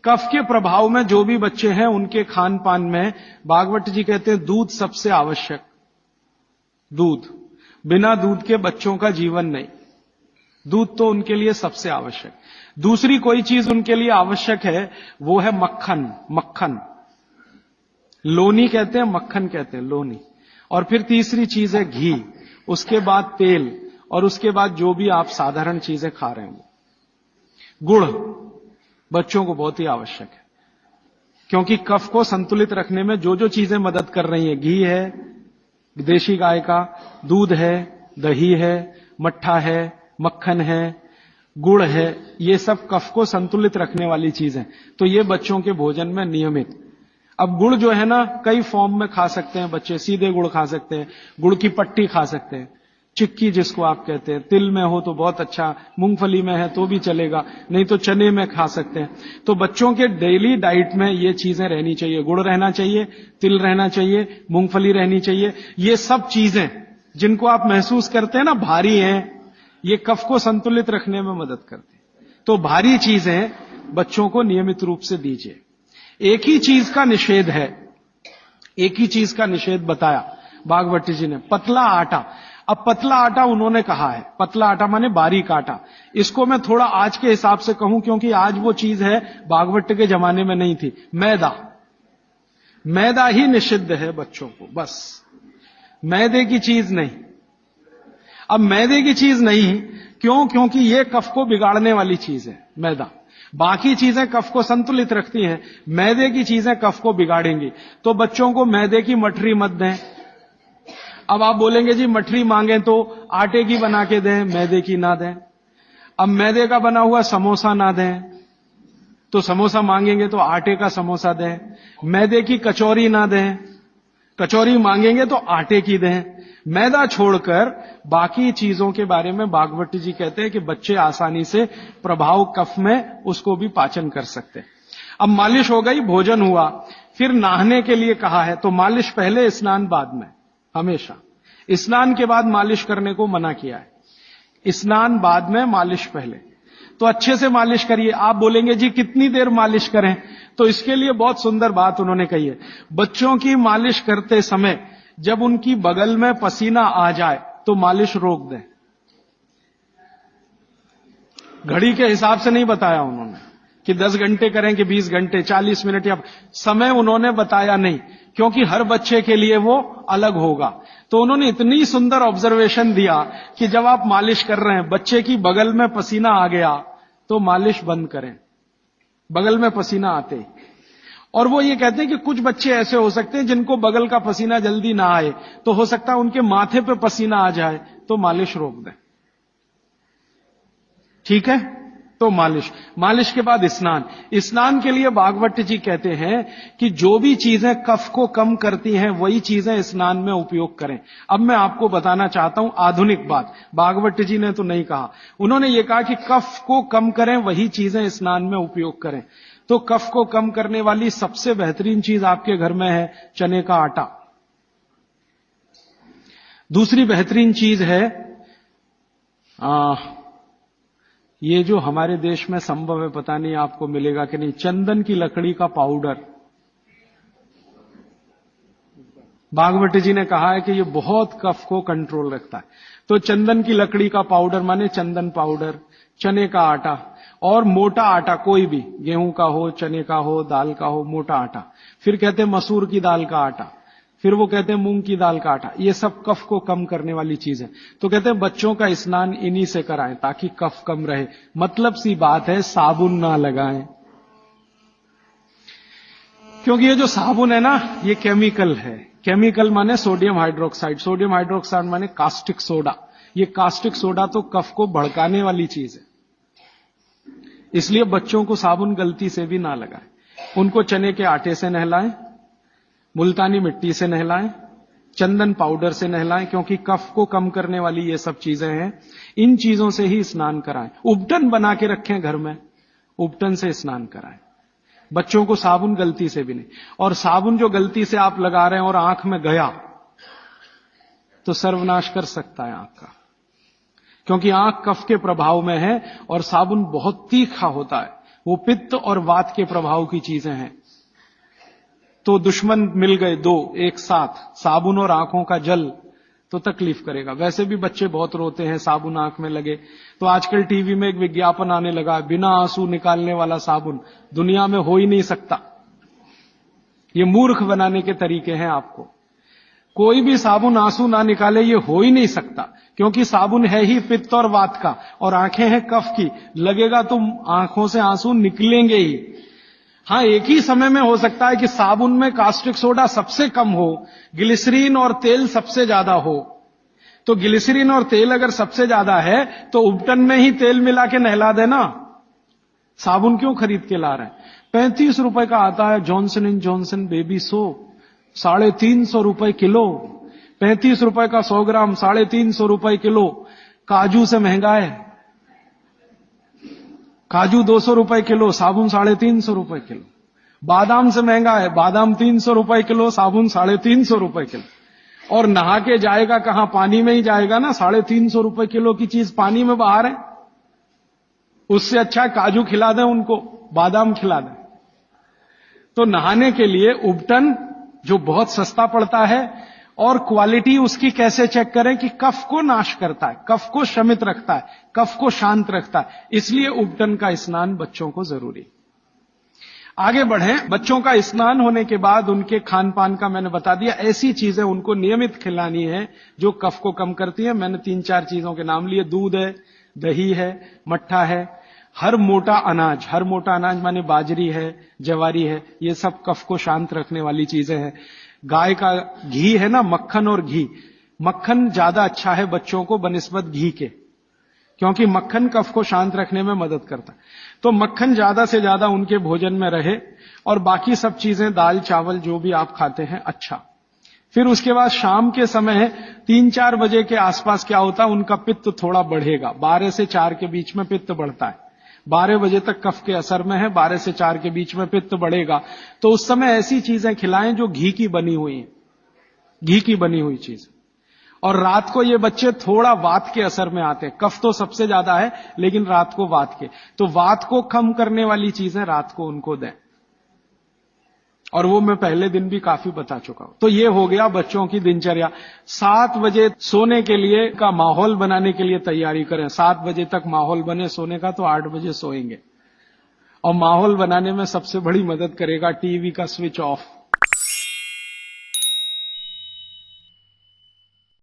कफ के प्रभाव में जो भी बच्चे हैं उनके खान पान में भागवत जी कहते हैं दूध सबसे आवश्यक। दूध, बिना दूध के बच्चों का जीवन नहीं। दूध तो उनके लिए सबसे आवश्यक। दूसरी कोई चीज उनके लिए आवश्यक है, वो है मक्खन। मक्खन, लोनी कहते हैं, मक्खन कहते हैं, लोनी। और फिर तीसरी चीज है घी, उसके बाद तेल, और उसके बाद जो भी आप साधारण चीजें खा रहे हैं। गुड़ बच्चों को बहुत ही आवश्यक है, क्योंकि कफ को संतुलित रखने में जो जो चीजें मदद कर रही हैं, घी है देशी गाय का, दूध है, दही है, मट्ठा है, मक्खन है, गुड़ है, ये सब कफ को संतुलित रखने वाली चीजें। तो ये बच्चों के भोजन में नियमित। अब गुड़ जो है ना, कई फॉर्म में खा सकते हैं बच्चे। सीधे गुड़ खा सकते हैं, गुड़ की पट्टी खा सकते हैं, चिक्की जिसको आप कहते हैं, तिल में हो तो बहुत अच्छा, मूंगफली में है तो भी चलेगा, नहीं तो चने में खा सकते हैं। तो बच्चों के डेली डाइट में ये चीजें रहनी चाहिए। गुड़ रहना चाहिए, तिल रहना चाहिए, मूंगफली रहनी चाहिए। ये सब चीजें जिनको आप महसूस करते हैं ना भारी हैं, ये कफ को संतुलित रखने में मदद करते हैं। तो भारी चीजें बच्चों को नियमित रूप से दीजिए। एक ही चीज का निषेध है, एक ही चीज का निषेध बताया भागवत जी ने, पतला आटा। अब पतला आटा उन्होंने कहा है, पतला आटा माने बारीक आटा। इसको मैं थोड़ा आज के हिसाब से कहूं, क्योंकि आज वो चीज है भागवत के जमाने में नहीं थी। मैदा, मैदा ही निषिद्ध है बच्चों को, बस मैदे की चीज नहीं। अब मैदे की चीज नहीं क्यों? क्योंकि ये कफ को बिगाड़ने वाली चीज है मैदा। बाकी चीजें कफ को संतुलित रखती हैं, मैदे की चीजें कफ को बिगाड़ेंगी। तो बच्चों को मैदे की मठरी मत दें। अब आप बोलेंगे जी मठरी मांगे तो आटे की बना के दें, मैदे की ना दें। अब मैदे का बना हुआ समोसा ना दें, तो समोसा मांगेंगे तो आटे का समोसा दें। मैदे की कचौरी ना दें, कचौरी मांगेंगे तो आटे की दें। मैदा छोड़कर बाकी चीजों के बारे में भागवत जी कहते हैं कि बच्चे आसानी से प्रभाव कफ में उसको भी पाचन कर सकते हैं। अब मालिश हो गई, भोजन हुआ, फिर नहाने के लिए कहा है, तो मालिश पहले, स्नान बाद में। हमेशा स्नान के बाद मालिश करने को मना किया है, स्नान बाद में, मालिश पहले। तो अच्छे से मालिश करिए। आप बोलेंगे जी कितनी देर मालिश करें? तो इसके लिए बहुत सुंदर बात उन्होंने कही है। बच्चों की मालिश करते समय जब उनकी बगल में पसीना आ जाए तो मालिश रोक दें। घड़ी के हिसाब से नहीं बताया उन्होंने कि 10 घंटे करें कि 20 घंटे, 40 मिनट, या समय उन्होंने बताया नहीं, क्योंकि हर बच्चे के लिए वो अलग होगा। तो उन्होंने इतनी सुंदर ऑब्जर्वेशन दिया कि जब आप मालिश कर रहे हैं, बच्चे की बगल में पसीना आ गया तो मालिश बंद करें, बगल में पसीना आते ही। और वो ये कहते हैं कि कुछ बच्चे ऐसे हो सकते हैं जिनको बगल का पसीना जल्दी ना आए, तो हो सकता है उनके माथे पे पसीना आ जाए, तो मालिश रोक दें। ठीक है? तो मालिश के बाद स्नान। स्नान के लिए भागवत जी कहते हैं कि जो भी चीजें कफ को कम करती हैं वही चीजें स्नान में उपयोग करें। अब मैं आपको बताना चाहता हूं आधुनिक बात, भागवत जी ने तो नहीं कहा। उन्होंने ये कहा कि कफ को कम करें वही चीजें स्नान में उपयोग करें। तो कफ को कम करने वाली सबसे बेहतरीन चीज आपके घर में है चने का आटा। दूसरी बेहतरीन चीज है ये जो हमारे देश में संभव है, पता नहीं आपको मिलेगा कि नहीं, चंदन की लकड़ी का पाउडर। भागवत जी ने कहा है कि ये बहुत कफ को कंट्रोल रखता है। तो चंदन की लकड़ी का पाउडर माने चंदन पाउडर, चने का आटा, और मोटा आटा कोई भी, गेहूं का हो, चने का हो, दाल का हो, मोटा आटा। फिर कहते हैं मसूर की दाल का आटा, फिर वो कहते हैं मूंग की दाल का आटा। ये सब कफ को कम करने वाली चीज है। तो कहते हैं बच्चों का स्नान इन्हीं से कराएं ताकि कफ कम रहे। मतलब सी बात है, साबुन ना लगाएं, क्योंकि ये जो साबुन है ना, ये केमिकल है। केमिकल माने सोडियम हाइड्रोक्साइड, सोडियम हाइड्रोक्साइड माने कास्टिक सोडा। ये कास्टिक सोडा तो कफ को भड़काने वाली चीज है, इसलिए बच्चों को साबुन गलती से भी ना लगाएं। उनको चने के आटे से नहलाएं, मुल्तानी मिट्टी से नहलाएं, चंदन पाउडर से नहलाएं, क्योंकि कफ को कम करने वाली ये सब चीजें हैं। इन चीजों से ही स्नान कराएं। उपटन बना के रखें घर में, उपटन से स्नान कराएं। बच्चों को साबुन गलती से भी नहीं। और साबुन जो गलती से आप लगा रहे हैं और आंख में गया तो सर्वनाश कर सकता है आंख का, क्योंकि आंख कफ के प्रभाव में है और साबुन बहुत तीखा होता है, वो पित्त और वात के प्रभाव की चीजें हैं। तो दुश्मन मिल गए दो एक साथ, साबुन और आंखों का जल, तो तकलीफ करेगा। वैसे भी बच्चे बहुत रोते हैं साबुन आंख में लगे, तो आजकल टीवी में एक विज्ञापन आने लगा, बिना आंसू निकालने वाला साबुन दुनिया में हो ही नहीं सकता। ये मूर्ख बनाने के तरीके हैं आपको। कोई भी साबुन आंसू ना निकाले, ये हो ही नहीं सकता, क्योंकि साबुन है ही पित्त और वात का, और आंखें हैं कफ की। लगेगा तो आंखों से आंसू निकलेंगे ही। हां, एक ही समय में हो सकता है कि साबुन में कास्टिक सोडा सबसे कम हो, ग्लिसरीन और तेल सबसे ज्यादा हो। तो ग्लिसरीन और तेल अगर सबसे ज्यादा है तो उबटन में ही तेल मिला के नहला देना। साबुन क्यों खरीद के ला रहे हैं? 35 रुपए का आता है Johnson and Johnson baby soap, 350 रुपए किलो। 35 रुपए का 100 ग्राम, 350 रुपए किलो। काजू से महंगा है, काजू 200 रुपए किलो, साबुन 350 रुपए किलो। बादाम से महंगा है, बादाम 300 रुपए किलो, साबुन 350 रुपए किलो। और नहा के जाएगा कहां? पानी में ही जाएगा ना। 350 रुपए किलो की चीज पानी में बाहर है। उससे अच्छा काजू खिला दें उनको, बादाम खिला दें। तो नहाने के लिए उबटन जो बहुत सस्ता पड़ता है, और क्वालिटी उसकी कैसे चेक करें कि कफ को नाश करता है, कफ को शमित रखता है, कफ को शांत रखता है। इसलिए उबटन का स्नान बच्चों को जरूरी। आगे बढ़ें। बच्चों का स्नान होने के बाद उनके खान पान का मैंने बता दिया। ऐसी चीजें उनको नियमित खिलानी है जो कफ को कम करती है। मैंने 3-4 चीजों के नाम लिए। दूध है, दही है, मट्ठा है, हर मोटा अनाज माने बाजरी है, जवारी है, ये सब कफ को शांत रखने वाली चीजें हैं। गाय का घी है ना, मक्खन और घी, मक्खन ज्यादा अच्छा है बच्चों को बनिस्बत घी के, क्योंकि मक्खन कफ को शांत रखने में मदद करता है। तो मक्खन ज्यादा से ज्यादा उनके भोजन में रहे, और बाकी सब चीजें दाल चावल जो भी आप खाते हैं अच्छा। फिर उसके बाद शाम के समय 3-4 बजे के आसपास क्या होता है, उनका पित्त थोड़ा बढ़ेगा। 12 से 4 के बीच में पित्त बढ़ता है। 12 बजे तक कफ के असर में है, 12 से 4 के बीच में पित्त बढ़ेगा। तो उस समय ऐसी चीजें खिलाएं जो घी की बनी हुई हैं, घी की बनी हुई चीज। और रात को ये बच्चे थोड़ा वात के असर में आते हैं। कफ तो सबसे ज्यादा है, लेकिन रात को वात के, तो वात को कम करने वाली चीजें रात को उनको दें। और वो मैं पहले दिन भी काफी बता चुका हूं। तो ये हो गया बच्चों की दिनचर्या। 7 बजे सोने के लिए का माहौल बनाने के लिए तैयारी करें। 7 बजे तक माहौल बने सोने का, तो 8 बजे सोएंगे। और माहौल बनाने में सबसे बड़ी मदद करेगा टीवी का स्विच ऑफ।